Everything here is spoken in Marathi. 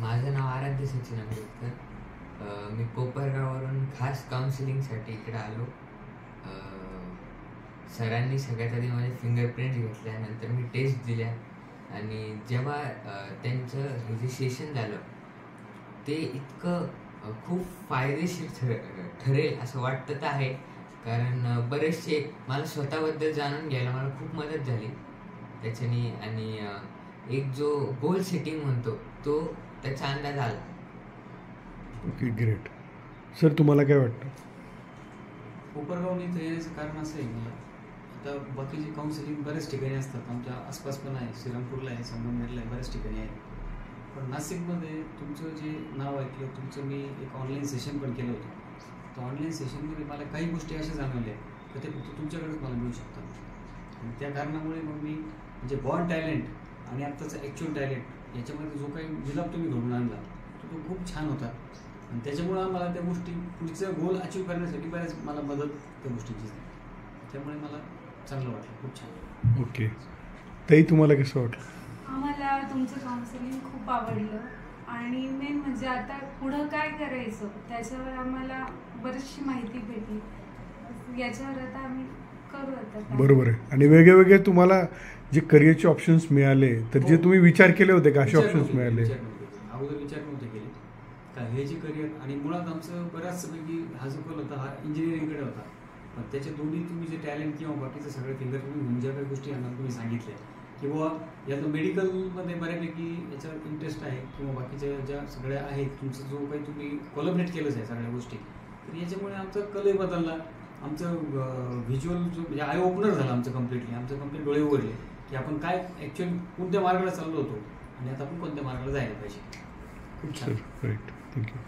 माझं नाव आराध्य सचिन आंबेडकर. मी कोपरगाववरून खास काउन्सिलिंगसाठी इकडे आलो. सरांनी सगळ्यात आधी माझे फिंगरप्रिंट घेतल्या, नंतर मी टेस्ट दिल्या आणि जेव्हा त्यांचं हे जे सेशन झालं ते इतकं खूप फायदेशीर ठरेल असं वाटतं तर आहे. कारण बरेचसे मला स्वतःबद्दल जाणून घ्यायला मला खूप मदत झाली त्याच्यानी. आणि एक जो गोल सेटिंग म्हणतो तो त्याचा अंदाज आला. Okay, great. सर, तुम्हाला काय वाटतं? कोपरगावने इथं येण्याचं कारण असं आहे की आता बाकीचे काउन्सिलिंग बऱ्याच ठिकाणी असतात. आमच्या आसपास पण आहे, श्रीरामपूरला आहे, संगमनेरला आहे, बऱ्याच ठिकाणी आहे. पण नाशिकमध्ये तुमचं जे नाव ऐकलं, तुमचं मी एक ऑनलाईन सेशन पण केलं होतं. तर ऑनलाईन सेशनमध्ये मला काही गोष्टी अशा जाणवल्या तर ते फक्त तुमच्याकडेच मला मिळू शकतात. आणि त्या कारणामुळे मग मी म्हणजे बॉर्न टॅलेंट आणि आत्ताचं ॲक्च्युअल टॅलेंट याच्यामध्ये जो काही विलाप तुम्ही घडून आणला तो खूप छान होता. आणि त्याच्यामुळं मला त्या गोष्टी पुढचं गोल अचीव करण्यासाठी बऱ्याच मला मदत त्या गोष्टीची झाली. त्यामुळे मला चांगलं वाटलं, खूप छान. ओके ताई, तुम्हाला कसं वाटलं? आम्हाला तुमचं काउन्सिलिंग खूप आवडलं आणि मेन म्हणजे आता पुढं काय करायचं त्याच्यावर आम्हाला बरीचशी माहिती भेटली. याच्यावर आता आम्ही करू आता. बरोबर आहे. आणि वेगळे तुम्हाला जे करिअरचे ऑप्शन्स मिळाले तर जे तुम्ही विचार केले होते का असे ऑप्शन्स मिळाले? अगोदर विचार नव्हते केले का हे जे करिअर. आणि मुळात आमचं बऱ्याचपैकी हा जो कल होता हा इंजिनिअरिंगकडे होता. पण त्याचे दोन्ही तुम्ही जे टॅलेंट किंवा बाकीचं सगळे फिंगरप्रिंट घेऊन ज्या काही गोष्टी आम्हाला तुम्ही सांगितल्या की बाबा यातलं मेडिकलमध्ये बऱ्यापैकी याच्यावर इंटरेस्ट आहे किंवा बाकीच्या ज्या सगळ्या आहेत तुमचं जो काही तुम्ही कोलॅबरेट केलंच आहे सगळ्या गोष्टी, तर याच्यामुळे आमचा कलही बदलला. आमचं व्हिज्युअल जो म्हणजे आय ओपनर झालं आमचं कम्प्लिटली. आमचं कम्प्लीट डोळे उघडले की आपण काय ॲक्च्युअली कोणत्या मार्गाला चाललो होतो आणि आता आपण कोणत्या मार्गाला जायला पाहिजे. खूप छान. Right, thank you.